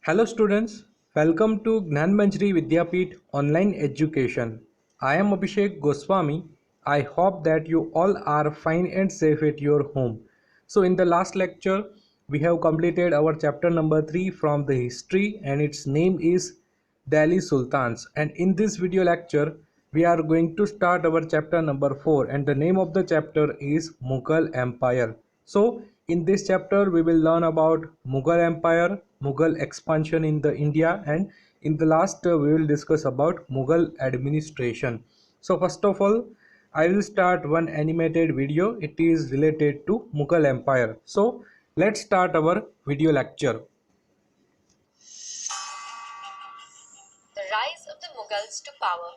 Hello students, welcome to Gnanmanjari Vidyapeeth Online Education. I am Abhishek Goswami. I hope that you all are fine and safe at your home. So in the last lecture, we have completed our chapter number 3 from the history and its name is Delhi Sultans. And in this video lecture, we are going to start our chapter number 4 and the name of the chapter is Mughal Empire. So in this chapter we will learn about Mughal Empire, Mughal expansion in the India, and in the last we will discuss about Mughal administration. So first of all, I will start one animated video. It is related to Mughal Empire. So let's start our video lecture. The rise of the Mughals to power.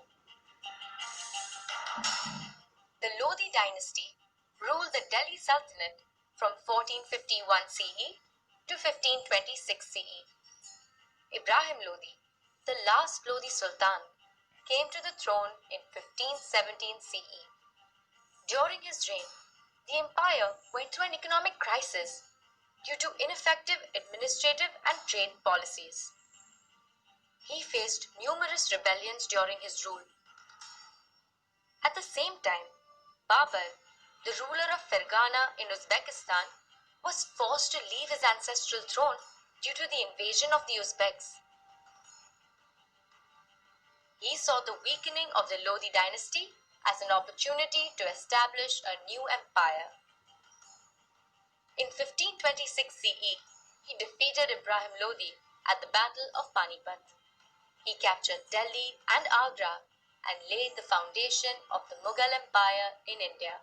The Lodi dynasty ruled the Delhi Sultanate from 1451 CE to 1526 CE. Ibrahim Lodi, the last Lodi Sultan, came to the throne in 1517 CE. During his reign, the empire went through an economic crisis due to ineffective administrative and trade policies. He faced numerous rebellions during his rule. At the same time, Babur, the ruler of Fergana in Uzbekistan, was forced to leave his ancestral throne due to the invasion of the Uzbeks. He saw the weakening of the Lodi dynasty as an opportunity to establish a new empire. In 1526 CE, he defeated Ibrahim Lodi at the Battle of Panipat. He captured Delhi and Agra and laid the foundation of the Mughal Empire in India.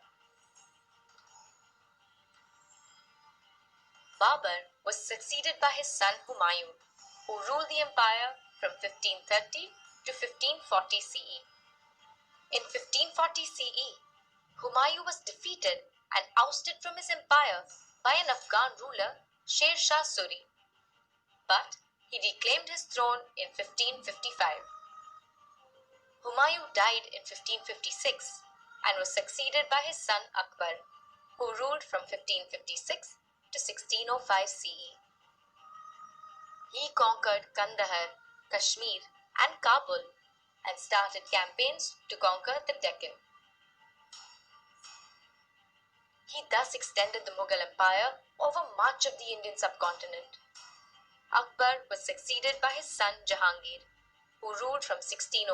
Babur was succeeded by his son Humayun, who ruled the empire from 1530 to 1540 CE. In 1540 CE, Humayun was defeated and ousted from his empire by an Afghan ruler, Sher Shah Suri. But he reclaimed his throne in 1555. Humayun died in 1556 and was succeeded by his son Akbar, who ruled from 1556 to 1605 CE. He conquered Kandahar, Kashmir, and Kabul and started campaigns to conquer the Deccan. He thus extended the Mughal Empire over much of the Indian subcontinent. Akbar was succeeded by his son Jahangir, who ruled from 1605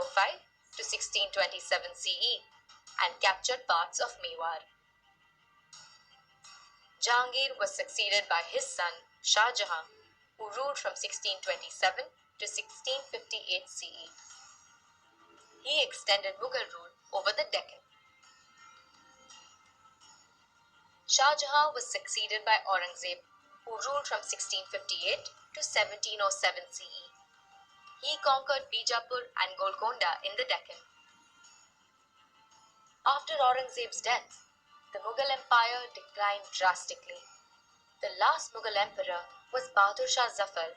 to 1627 CE and captured parts of Mewar. Jahangir was succeeded by his son Shah Jahan, who ruled from 1627 to 1658 CE. He extended Mughal rule over the Deccan. Shah Jahan was succeeded by Aurangzeb, who ruled from 1658 to 1707 CE. He conquered Bijapur and Golconda in the Deccan. After Aurangzeb's death, the Mughal Empire declined drastically. The last Mughal emperor was Bahadur Shah Zafar,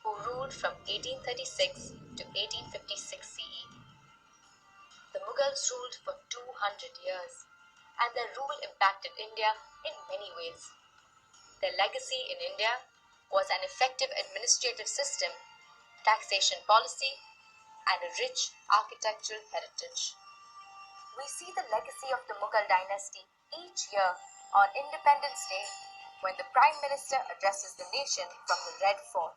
who ruled from 1836 to 1856 CE. The Mughals ruled for 200 years, and their rule impacted India in many ways. Their legacy in India was an effective administrative system, taxation policy, and a rich architectural heritage. We see the legacy of the Mughal dynasty each year on Independence Day when the Prime Minister addresses the nation from the Red Fort,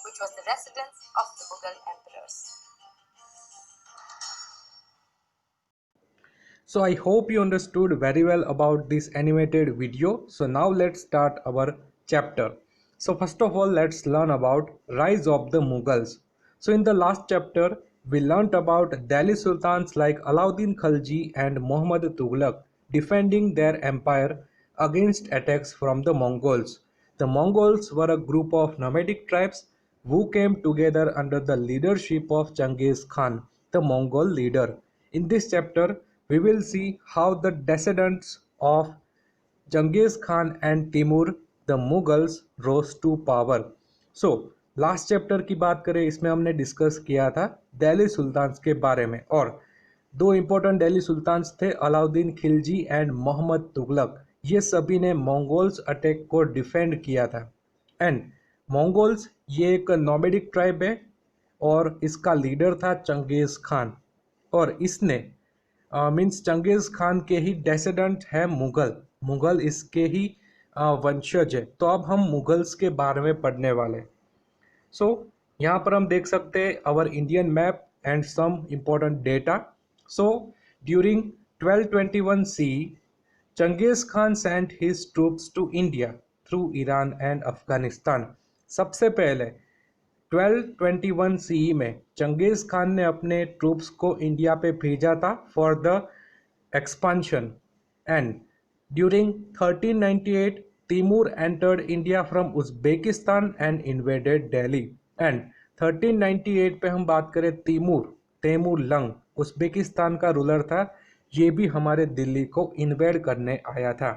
which was the residence of the Mughal emperors. So I hope you understood very well about this animated video. So now let's start our chapter. So first of all, let's learn about rise of the Mughals. So in the last chapter, we learnt about Delhi Sultans like Alauddin Khalji and Muhammad Tughlaq defending their empire against attacks from the Mongols. The Mongols were a group of nomadic tribes who came together under the leadership of Genghis Khan, the Mongol leader. In this chapter, we will see how the descendants of Genghis Khan and Timur the Mughals rose to power. So last chapter की बात करें, इसमें हमने discuss किया था Delhi sultans के बारे में, और दो इम्पोर्टेंट दिल्ली सुल्तान्स थे अलाउद्दीन खिलजी एंड मोहम्मद तुगलक. ये सभी ने मंगोल्स अटैक को डिफेंड किया था. एंड मंगोल्स ये एक नोमैडिक ट्राइब है और इसका लीडर था चंगेज़ खान, और इसने मीन्स चंगेज़ खान के ही डेसेडेंट है मुगल, मुगल इसके ही वंशज है। तो अब हम मुगल्स के बारे में पढ़ने वाले। सो यहाँ पर हम देख सकते हैं our Indian map and some important data. So during 1221 CE, Genghis Khan sent his troops to India through Iran and Afghanistan। सबसे पहले 1221 CE में चंगेज़ खान ने अपने ट्रूप्स को इंडिया पे भेजा था for the expansion, and during 1398 Timur entered India from Uzbekistan and invaded Delhi। and 1398 पे हम बात करें तैमूर लंग उज़्बेकिस्तान का रूलर था, ये भी हमारे दिल्ली को इन्वेड करने आया था।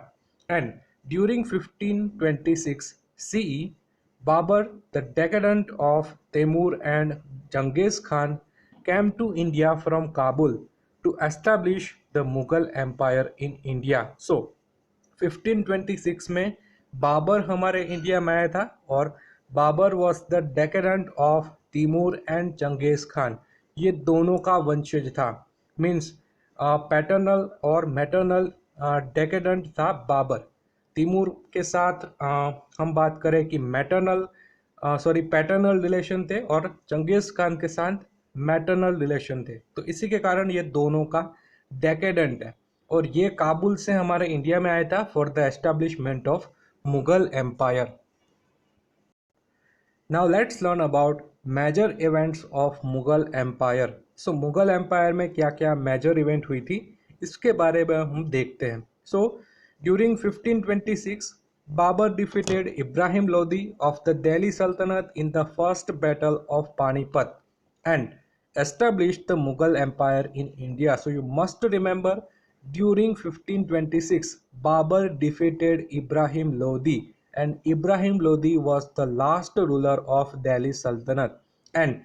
And during 1526 CE Babur, the decadent of Timur and Genghis Khan, came to India from Kabul to establish the Mughal Empire in India। So 1526 में बाबर हमारे इंडिया में आया था, और Babur was the decadent of Timur and Genghis Khan, ये दोनों का वंशज था। मीन्स पैटर्नल और मैटरनल डेकेडेंट था बाबर। तिमूर के साथ हम बात करें कि पैटर्नल रिलेशन थे, और चंगेज़ खान के साथ मैटरनल रिलेशन थे। तो इसी के कारण ये दोनों का डेकेडेंट है, और ये काबुल से हमारे इंडिया में आया था for the establishment of Mughal empire. Now let's learn about major events of Mughal empire. So Mughal empire में क्या क्या मेजर इवेंट हुई थी, इसके बारे में हम देखते हैं। So during 1526 Babur defeated Ibrahim Lodi of the Delhi Sultanate in the first battle of Panipat and established the Mughal Empire in India। So you must remember, during 1526 Babur defeated Ibrahim Lodi, and Ibrahim Lodi was the last ruler of Delhi Sultanate, and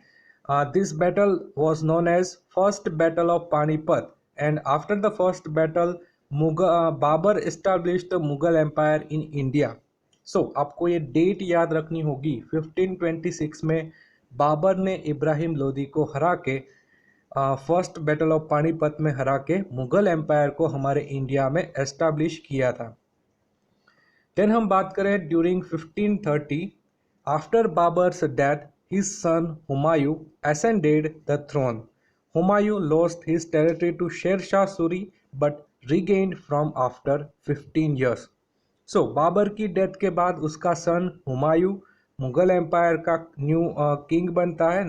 this battle was known as First Battle of Panipat। and after the first battle Babur established the Mughal empire in India. So आपको ये date याद रखनी होगी, 1526 में बाबर ने इब्राहिम लोदी को हरा के फर्स्ट बैटल ऑफ पानीपत में हरा के मुगल एम्पायर को हमारे इंडिया में एस्टाब्लिश किया था। देन हम बात करें during 1530 after Babar's death his son Humayun ascended the throne। Humayun lost his territory to शेर Shah Suri but regained from after 15 years। सो बाबर की डेथ के बाद उसका सन हुमायूं मुगल एम्पायर का न्यू किंग बनता है,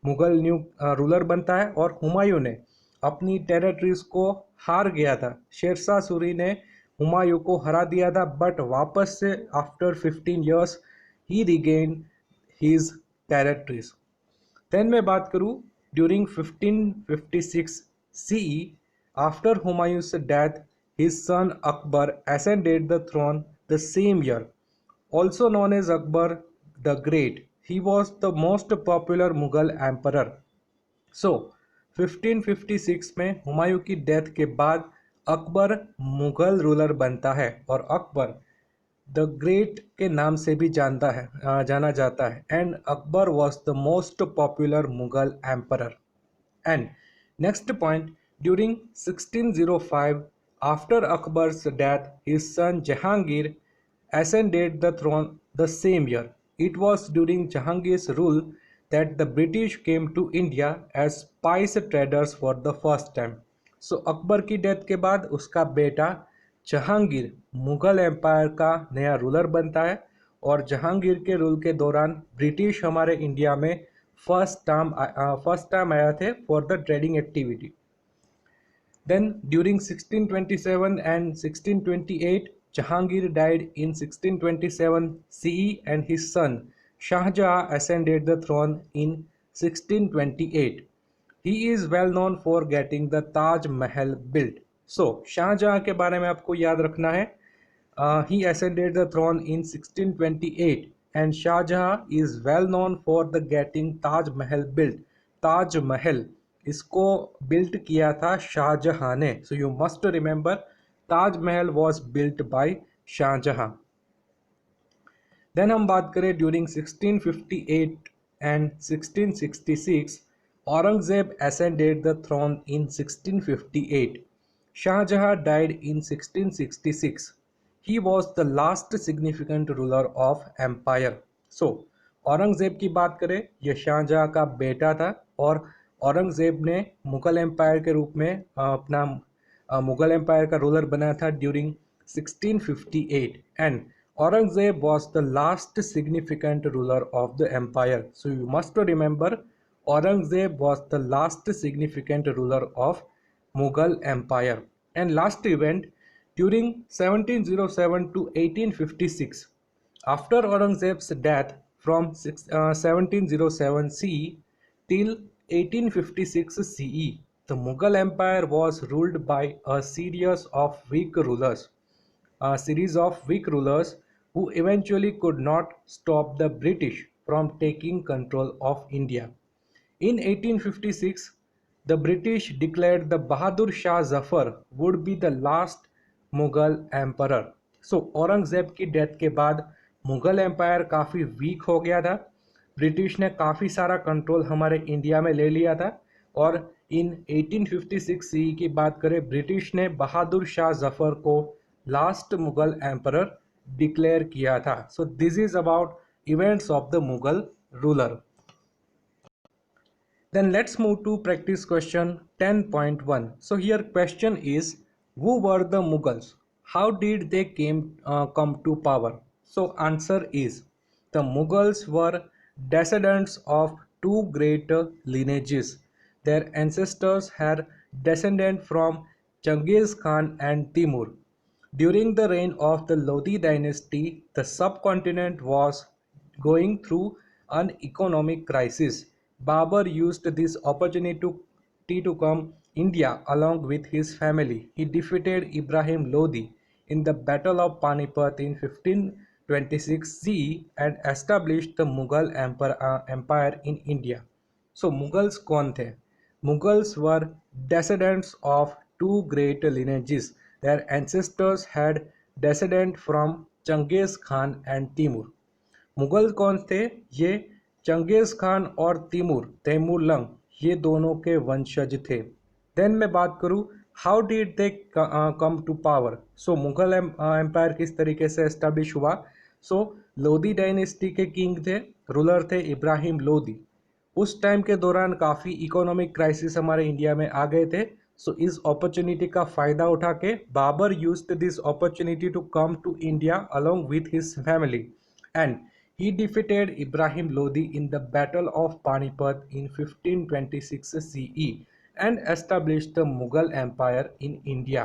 मुगल न्यू रूलर बनता है, और हुमायूं ने अपनी टेरिटरीज को हार गया था। शेरशाह सूरी ने हुमायूं को हरा दिया था, बट वापस से आफ्टर 15 years ही रिगेन हिज टेरिटरीज। देन मैं बात करूँ during 1556 CE after Humayun's death, his son Akbar ascended the throne the same year, also known as Akbar the Great। He was the most popular Mughal emperor। So 1556 में हुमायूं की death के बाद Akbar Mughal ruler बनता है, और अकबर द ग्रेट के नाम से भी जाना जाता है। And Akbar was the most popular Mughal emperor. And next point, during 1605 after Akbar's death his son Jahangir ascended the throne the same year। It was during Jahangir's rule that the British came to India as spice traders for the first time। सो अकबर की death के बाद उसका बेटा Jahangir Mughal empire का नया ruler बनता है, और जहांगीर के रूल के दौरान ब्रिटिश हमारे इंडिया में फर्स्ट टाइम आया थे for the trading activity. Then during 1627 and 1628 Jahangir died in 1627 CE and his son Shah Jahan ascended the throne in 1628। He is well known for getting the Taj Mahal built। So Shah Jahan के बारे में आपको याद रखना है। He ascended the throne in 1628 and Shah Jahan is well known for the getting Taj Mahal built। Taj Mahal इसको built किया था शाहजहां ने। So you must remember, Taj Mahal was built by Shahjahan. Then हम बात करें during 1658 and 1666, Aurangzeb ascended the throne in 1658. Shah Jahan died in 1666. He was the last significant ruler of empire. So, Aurangzeb की बात करें, यह शाहजहां का बेटा था और औरंगजेब ने मुगल एम्पायर के रूप में अपना मुगल एम्पायर का रूलर बना था during 1658, and Aurangzeb was the last significant ruler of the empire. So you must remember, Aurangzeb was the last significant ruler of Mughal empire. And last event during 1707 to 1856, after Aurangzeb's death from 1707 CE till 1856 CE, the Mughal Empire was ruled by a series of weak rulers who eventually could not stop the British from taking control of India. In 1856, the British declared the Bahadur Shah Zafar would be the last Mughal emperor. So Aurangzeb की death के बाद Mughal empire काफ़ी week हो गया था, British ने काफ़ी सारा कंट्रोल हमारे इंडिया में ले लिया था और इन 1856 सी की बात करें, ब्रिटिश ने बहादुर शाह जफर को लास्ट मुगल एम्परर डिक्लेयर किया था. So this is about events of the Mughal ruler. Then let's move to practice question 10.1. So here question is, who were the Mughals? How did they come to power? So answer is, the Mughals were descendants of two great lineages. Their ancestors had descended from Genghis Khan and Timur. During the reign of the Lodi dynasty, the subcontinent was going through an economic crisis. Babur used this opportunity to come India along with his family. He defeated Ibrahim Lodi in the Battle of Panipat in 1526 CE and established the Mughal empire in India. So Mughals कौन थे? Mughals were descendants of two great lineages. Their ancestors had descended from Genghis Khan and Timur. Mughal कौन थे? ये Genghis Khan और Taimur lung ये दोनों के वंशज थे. देन मैं बात करूं, how did they come to power. So Mughal empire किस तरीके से एस्टेब्लिश हुआ. सो लोदी डायनेस्टी के किंग थे, रूलर थे इब्राहिम लोदी. उस टाइम के दौरान काफ़ी इकोनॉमिक क्राइसिस हमारे इंडिया में आ गए थे. सो इस अपॉर्चुनिटी का फ़ायदा उठा के Babur used this opportunity to come to India along with his family and he defeated Ibrahim Lodi in the Battle of Panipat in 1526 CE and established the Mughal Empire in India.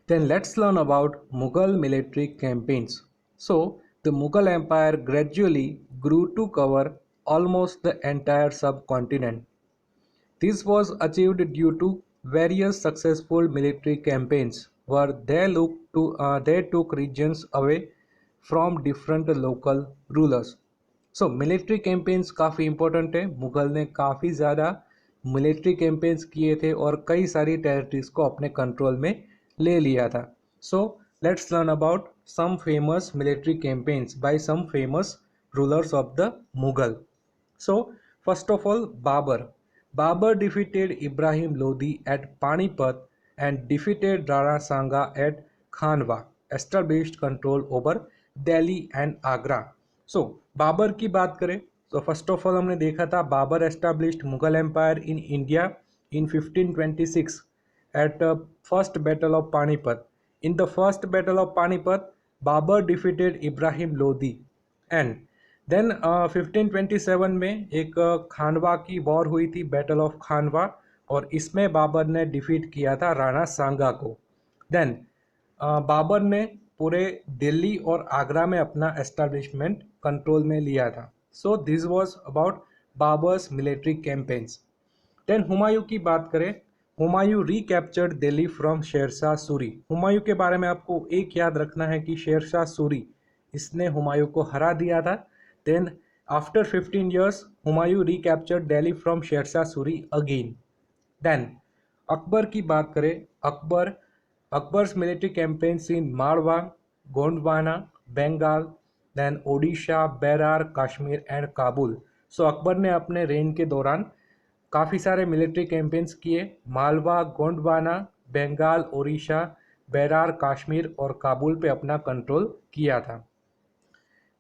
Then let's learn about Mughal military campaigns. So, the Mughal Empire gradually grew to cover almost the entire subcontinent. This was achieved due to various successful military campaigns where they took regions away from different local rulers. So military campaigns काफ़ी important है. मुगल ने काफ़ी ज़्यादा military campaigns किए थे और कई सारी टेरिटरीज को अपने कंट्रोल में ले लिया था. So let's learn about some famous military campaigns by some famous rulers of the Mughal. So first of all, Babur defeated Ibrahim Lodi at Panipat and defeated Rana Sanga at Khanwa, established control over Delhi and Agra. So Babur की बात करें तो first of all हमने देखा था Babur established Mughal empire in India in 1526 at first battle of Panipat. In the first battle of Panipat, Babur defeated Ibrahim Lodi and then 1527 में एक खानवा की वॉर हुई थी, बैटल ऑफ खानवा, और इसमें बाबर ने डिफीट किया था राणा सांगा को. देन बाबर ने पूरे दिल्ली और आगरा में अपना एस्टेब्लिशमेंट कंट्रोल में लिया था. So this was about Babur's military campaigns. Then Humayun की बात करें, हुमायूं रिकैप्चर्ड दिल्ली फ्रॉम शेरशाह सूरी. हुमायूं के बारे में आपको एक याद रखना है कि शेरशाह सूरी इसने हुमायूं को हरा दिया था. Then after 15 years, Humayun recaptured Delhi from Sher Shah Suri again. Then Akbar की बात करें, Akbar's military campaigns in Malwa, Gondwana, Bengal, then Odisha, Berar, Kashmir and Kabul. So Akbar ने अपने रेन के दौरान काफ़ी सारे मिलिट्री कैंपेन्स किए, मालवा, गोंडवाना, बंगाल, ओडिशा, बेरार, कश्मीर और काबुल पे अपना कंट्रोल किया था।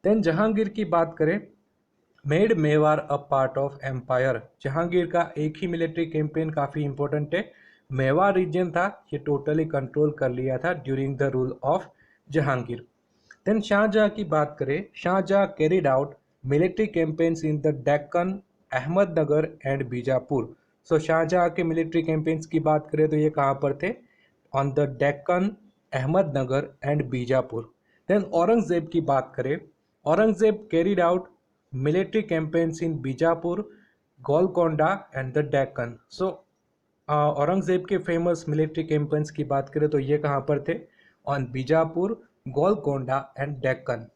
देन जहांगीर की बात करें, made Mewar a part of empire. Jahangir का एक ही मिलिट्री कैंपेन काफ़ी इंपॉर्टेंट है, मेवाड़ रीजन था, ये टोटली कंट्रोल कर लिया था during the rule of Jahangir. Then Shah Jahan की बात करें, Shah Jahan carried out military campaigns in the Deccan, Ahmednagar and Bijapur. So Shah Jahan के मिलिट्री कैंपेन्स की बात करें तो ये कहाँ पर थे? On the Deccan, Ahmednagar and Bijapur. Then Aurangzeb की बात करें, Aurangzeb carried out military campaigns in Bijapur, Golconda and the Deccan. So Aurangzeb के फेमस मिलिट्री कैंपेन्स की बात करें तो ये कहाँ पर थे? On Bijapur, Golconda and Deccan.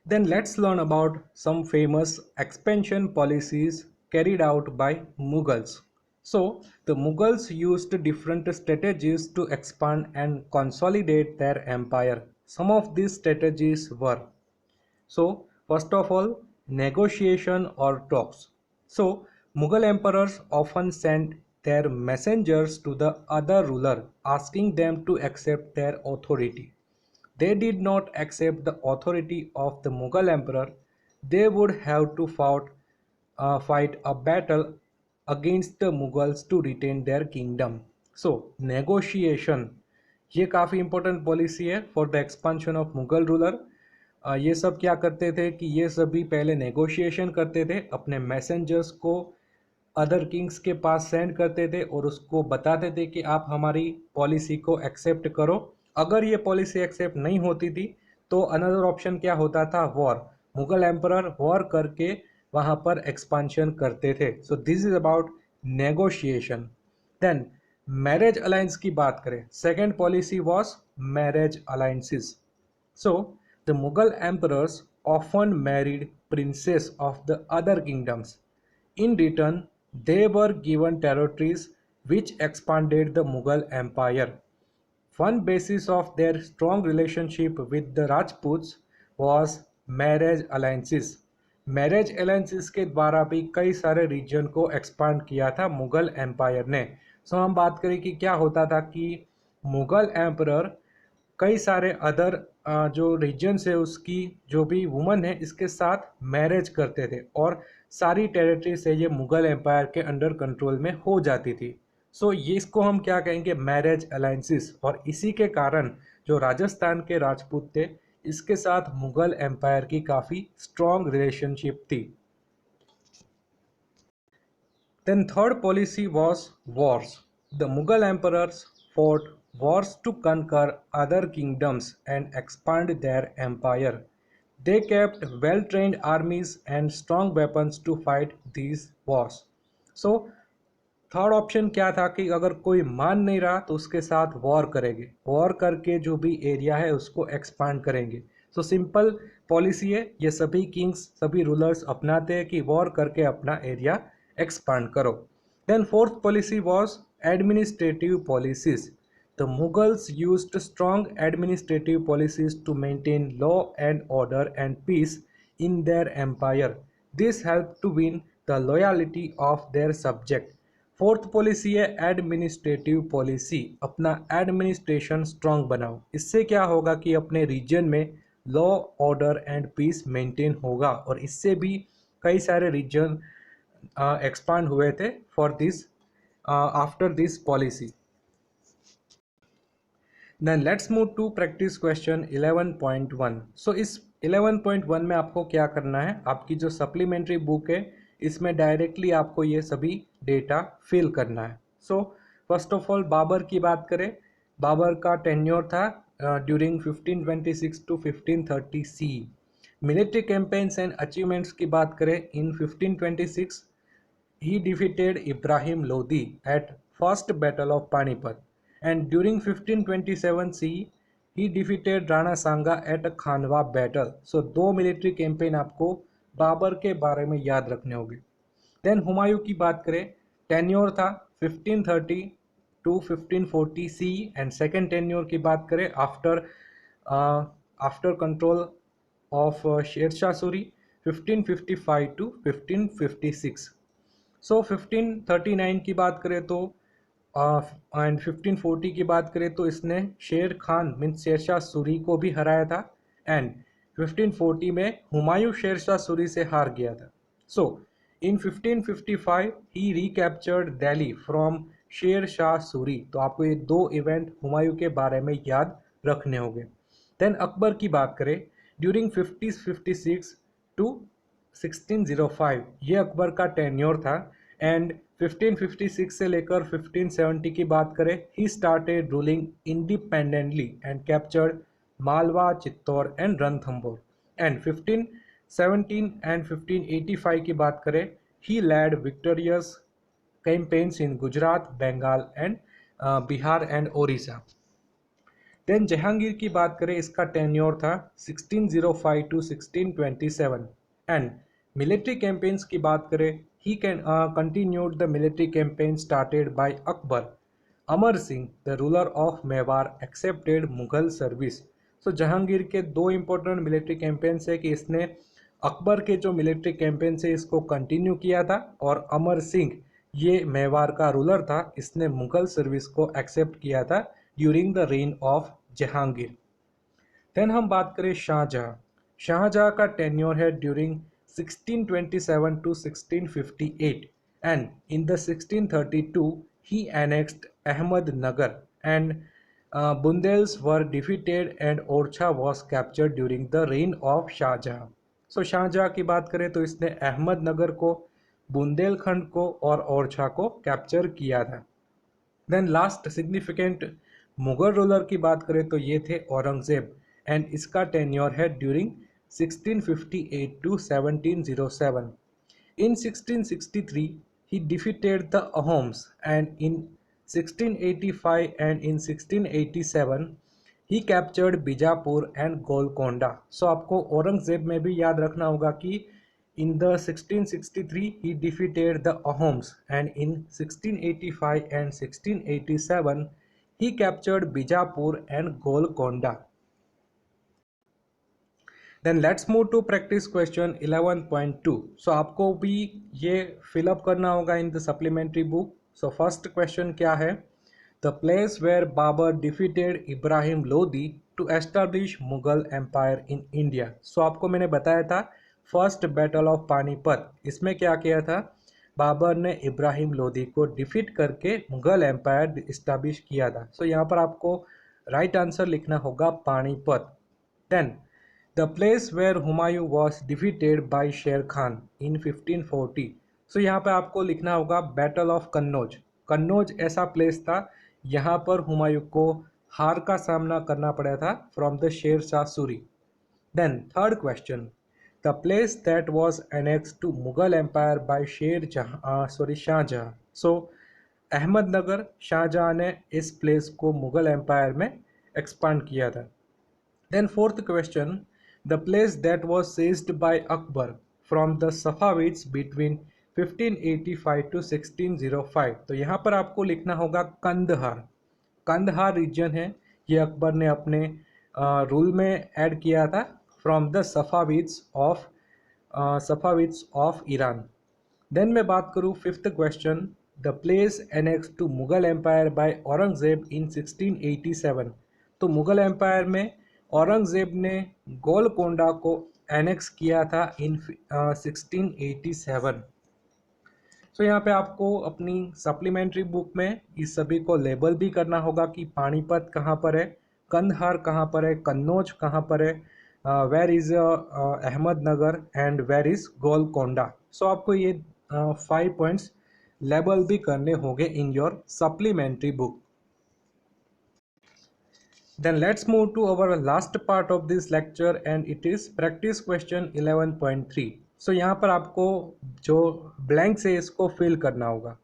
Then let's learn about some famous expansion policies carried out by Mughals. So the Mughals used different strategies to expand and consolidate their empire. Some of these strategies were, so first of all, negotiation or talks. So Mughal emperors often sent their messengers to the other ruler asking them to accept their authority. They did not accept the authority of the Mughal emperor, they would have to fight a battle against the Mughals to retain their kingdom. So negotiation, ये काफ़ी important policy है for the expansion of Mughal ruler. ये सब क्या करते थे कि ये सभी पहले नेगोशिएशन करते थे, अपने मैसेंजर्स को अदर किंग्स के पास सेंड करते थे और उसको बताते थे कि आप हमारी पॉलिसी को एक्सेप्ट करो। अगर ये पॉलिसी एक्सेप्ट नहीं होती थी तो अनदर ऑप्शन क्या होता था? वॉर। मुगल एम्परर वॉर करके वहाँ पर एक्सपांशन करते थे। So this is about negotiation. Then marriage alliance की बात करें, second policy was marriage alliances. So the Mughal emperors often married princes of the other kingdoms. In return, they were given territories which expanded the Mughal empire. One basis of their strong relationship with the Rajputs was marriage alliances. Marriage alliances के द्वारा भी कई सारे reason को expand किया था Mughal empire ने। सो हम बात करें कि क्या होता था कि मुगल एम्परर कई सारे अदर जो रीजन्स है उसकी जो भी वुमन है इसके साथ मैरिज करते थे और सारी टेरिटरी से ये मुगल एम्पायर के अंडर कंट्रोल में हो जाती थी। सो ये इसको हम क्या कहेंगे? Marriage alliances. और इसी के कारण जो राजस्थान के राजपूत थे इसके साथ मुगल एम्पायर की काफ़ी स्ट्रॉन्ग रिलेशनशिप थी। Then third policy was wars. The Mughal emperors fought wars to conquer other kingdoms and expand their empire. They kept well-trained armies and strong weapons to fight these wars. So third option क्या था कि अगर कोई मान नहीं रहा तो उसके साथ वॉर करेंगे, वॉर करके जो भी एरिया है उसको एक्सपांड करेंगे। सो सिंपल पॉलिसी है, ये सभी किंग्स सभी रूलर्स अपनाते हैं कि वॉर करके अपना एरिया एक्सपांड करो। Then fourth policy was administrative policies. The Mughals used strong administrative policies to maintain law and order and peace in their empire. This helped to win the loyalty of their subject. Fourth policy है administrative policy. अपना administration strong बनाओ, इससे क्या होगा कि अपने reason में law order and peace maintain होगा और इससे भी कई सारे रीजन एक्सपांड हुए थे for this after this policy. Then let's move to practice question 11.1। So इस 11.1 में आपको क्या करना है? आपकी जो सप्लीमेंट्री बुक है इसमें डायरेक्टली आपको ये सभी डेटा फिल करना है। So first of all Babur की बात करें, बाबर का टेन्योर था during 1526 to 1530 C. Military campaigns and achievements की बात करें, in 1526 he defeated Ibrahim Lodi at First Battle of Panipat, and during 1527 CE he defeated Rana Sanga at Khanwa battle. So दो military campaign आपको बाबर के बारे में याद रखने होंगे। देन हुमायूं की बात करें, टेन्योर था 1530 to 1540 C and second tenure की बात करें after control of Sher Shah Suri 1555 to 1556। So 1539 की बात करें तो एंड 1540 की बात करें तो इसने शेर खान मीन्स शेरशाह सूरी को भी हराया था एंड 1540 में हुमायूं शेरशाह सूरी से हार गया था। सो इन 1555 ही रिकैप्चर्ड दिल्ली फ्रॉम शेर शाह सूरी। तो आपको ये दो इवेंट हुमायूं के बारे में याद रखने होंगे। देन अकबर की बात करें ड्यूरिंग 1556 टू 1605 ये अकबर का टेन्योर था एंड 1556 से लेकर 1570 की बात करें he started ruling independently and captured Malwa Chittor and Ranthambore and 1517 and 1585 की बात करें he led victorious campaigns in Gujarat Bengal and Bihar and Odisha. Then Jahangir की बात करें इसका टेन्योर था 1605 टू 1627 एंड मिलिट्री कैंपेन्स की बात करें he can continued the military campaign started by Akbar. Amar Singh the ruler of Mewar accepted Mughal service. So Jahangir के दो इंपॉर्टेंट मिलिट्री कैंपेन्स है कि इसने अकबर के जो मिलिट्री कैंपेन है इसको कंटिन्यू किया था और अमर सिंह ये मेवाड़ का रूलर था, इसने मुगल सर्विस को एक्सेप्ट किया था during the reign of Jahangir. Then हम बात करें शाहजहां। शाहजहां का टेन्योर है during 1627 to 1658 and in the 1632 he annexed Ahmednagar and Bundelas were defeated and Orchha was captured during the reign of Shah Jahan. So Shah Jahan की बात करें तो इसने अहमदनगर को, बुंदेलखंड को और ओरछा को कैप्चर किया था। Then last significant Mughal ruler की बात करें तो ये थे औरंगजेब एंड इसका टेन्योर है during 1658 to 1707। In 1663 he defeated the Ahoms and in 1685 and in 1687 he captured Bijapur and Golconda. So आपको औरंगजेब में भी याद रखना होगा कि in the 1663 he defeated the Ahoms and in 1685 and 1687 he captured Bijapur and Golconda. Then let's move to practice question 11.2. So आपको भी ये fill up करना होगा in the supplementary book. So first question क्या है? The place where Babur defeated Ibrahim Lodi to establish Mughal Empire in India. So आपको मैंने बताया था फर्स्ट बैटल ऑफ पानीपत, इसमें क्या किया था, बाबर ने इब्राहिम लोदी को डिफीट करके मुगल एम्पायर इस्टेब्लिश किया था। सो यहाँ पर आपको राइट आंसर लिखना होगा Panipat. Then the place where Humayun was defeated by Sher Khan इन 1540। सो यहाँ पर आपको लिखना होगा बैटल ऑफ कन्नौज। कन्नौज ऐसा प्लेस था यहाँ पर हुमायूं को हार का सामना करना पड़ा था from the Sher Shah Suri. Then third question, the place that was annexed to Mughal Empire by Shahjahan. So Ahmednagar Shahjahan ने इस प्लेस को मुगल एम्पायर में एक्सपांड किया था। Then fourth question, the place that was seized by Akbar from the Safavids between 1585 to 1605। तो यहाँ पर आपको लिखना होगा कंदहार। कंदहार रीजन है ये अकबर ने अपने रूल में ऐड किया था from the Safavids of Iran. Then मैं बात करूँ fifth question, the place annex to Mughal empire by Aurangzeb in 1687। तो मुगल एम्पायर में औरंगजेब ने गोलकोंडा को एनेक्स किया था इन 1687। सो यहाँ पे आपको अपनी सप्लीमेंट्री बुक में इस सभी को लेबल भी करना होगा कि पानीपत कहाँ पर है, कंदहार कहाँ पर है, कन्नौज कहाँ पर है, where is Ahmednagar and where is Golconda. So आपको ये 5 पॉइंट्स लेबल भी करने होंगे in your supplementary book. Then let's move to our last part of this lecture and it is practice question 11.3. So यहाँ पर आपको जो blanks है इसको fill करना होगा।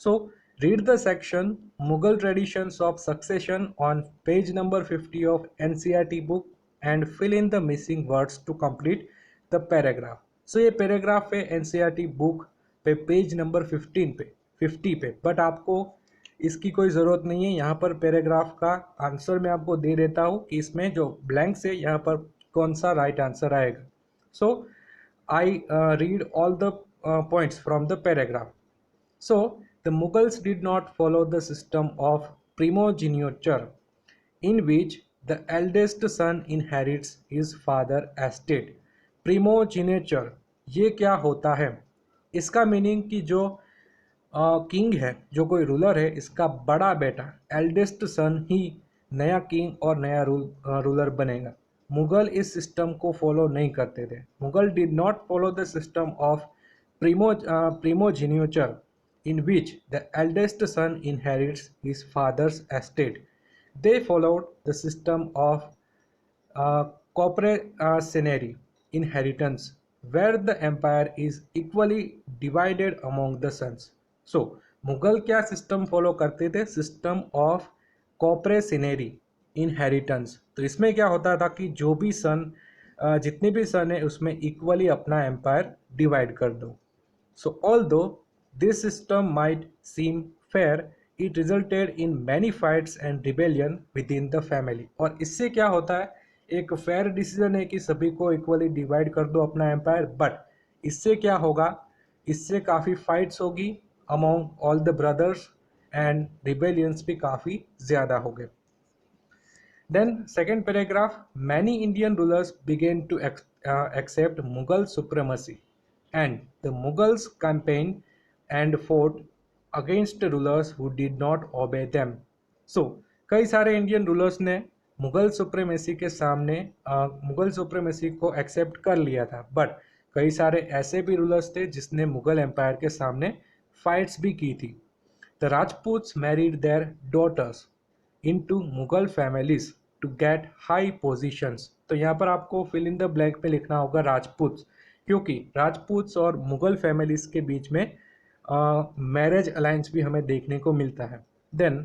So read the section Mughal traditions of succession on page number 50 of NCERT book and fill in the missing words to complete the paragraph. So ये paragraph है NCERT book पे पेज नंबर 50 पे, but आपको इसकी कोई ज़रूरत नहीं है। यहाँ पर पैराग्राफ का आंसर मैं आपको दे देता हूँ कि इसमें जो ब्लैंक्स है यहाँ पर कौन सा राइट आंसर आएगा। So I read all the points from the paragraph. So, the Mughals did not follow the system of primogeniture, in which the eldest son inherits his father estate. Primogeniture ये क्या होता है? इसका meaning कि जो king है, जो कोई रूलर है, इसका बड़ा बेटा एल्डेस्ट सन ही नया किंग और नया रूलर बनेगा। मुगल इस सिस्टम को फॉलो नहीं करते थे। Mughal did not follow the system of primogeniture in which the eldest son inherits his father's estate. They followed the system of corporacenary inheritance where the empire is equally divided among the sons. So, Mughal क्या system follow करते थे? System of coparcenary inheritance. तो इसमें क्या होता था कि जो भी सन जितने भी सन है उसमें इक्वली अपना एम्पायर डिवाइड कर दो। So although this system might seem fair, it resulted in many fights and rebellion within the family. और इससे क्या होता है? एक फेयर डिसीजन है कि सभी को इक्वली डिवाइड कर दो अपना एम्पायर, बट इससे क्या होगा? इससे काफ़ी फाइट्स होगी among all the brothers and rebellions भी काफ़ी ज़्यादा हो गए। Then second paragraph, many Indian rulers began to accept Mughal supremacy, and the Mughals campaigned and fought against rulers who did not obey them. So कई सारे Indian rulers ने Mughal supremacy के सामने मुगल सुप्रीमेसी को एक्सेप्ट कर लिया था, बट कई सारे ऐसे भी रूलर्स थे जिसने मुगल एम्पायर के सामने फाइट्स भी की थी। The Rajputs married their daughters into Mughal families to get high positions. तो यहाँ पर आपको फिल इन द ब्लैंक में लिखना होगा राजपूत्स, क्योंकि राजपूत्स और मुगल फैमिलीज के बीच में मैरिज अलायंस भी हमें देखने को मिलता है। Then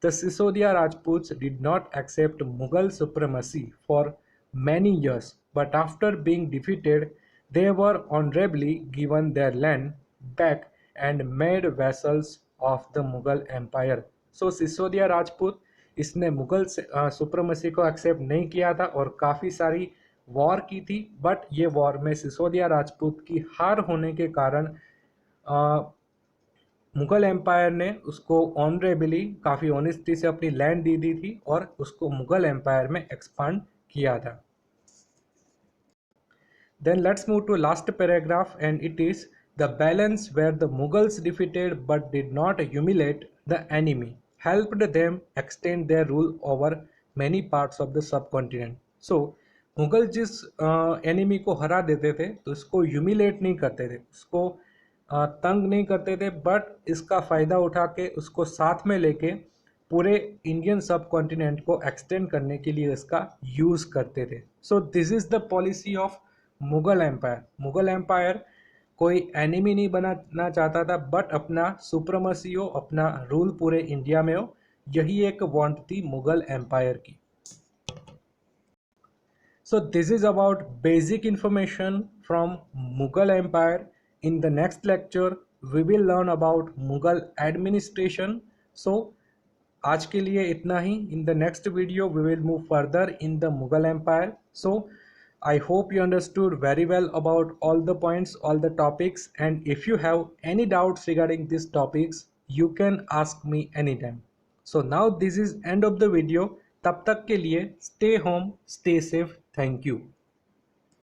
the Sisodia Rajputs did not accept Mughal supremacy for many years, but after being defeated, they were honorably given their land back and made vassals of the Mughal Empire. So Sisodia Rajput इसने Mughal supremacy को accept नहीं किया था और काफ़ी सारी वॉर की थी, बट ये वॉर में सिसोदिया राजपूत की हार होने के कारण मुगल एम्पायर ने उसको ऑनरेबली काफ़ी ऑनेस्टी से अपनी लैंड दे दी थी और उसको मुगल एम्पायर में एक्सपांड किया था। Then let's move to last paragraph, and it is the balance where the Mughals defeated but did not humiliate the enemy, helped them extend their rule over many parts of the subcontinent. So Mughal जिस enemy को हरा देते थे तो इसको humiliate नहीं करते थे, उसको तंग नहीं करते थे, बट इसका फ़ायदा उठा के उसको साथ में लेके पूरे इंडियन सब कॉन्टिनेंट को एक्सटेंड करने के लिए इसका यूज़ करते थे। So this is the policy of Mughal empire. Mughal empire कोई एनिमी नहीं बनाना चाहता था, बट अपना सुप्रीमेसी हो, अपना रूल पूरे इंडिया में हो, यही एक वांट थी मुगल एम्पायर की। So this is about basic information from Mughal Empire. In the next lecture, we will learn about Mughal administration. So आज के लिए इतना ही. In the next video, we will move further in the Mughal Empire. So I hope you understood very well about all the points, all the topics, and if you have any doubts regarding these topics, you can ask me anytime. So now this is end of the video. तब तक के लिए stay home, stay safe. Thank you.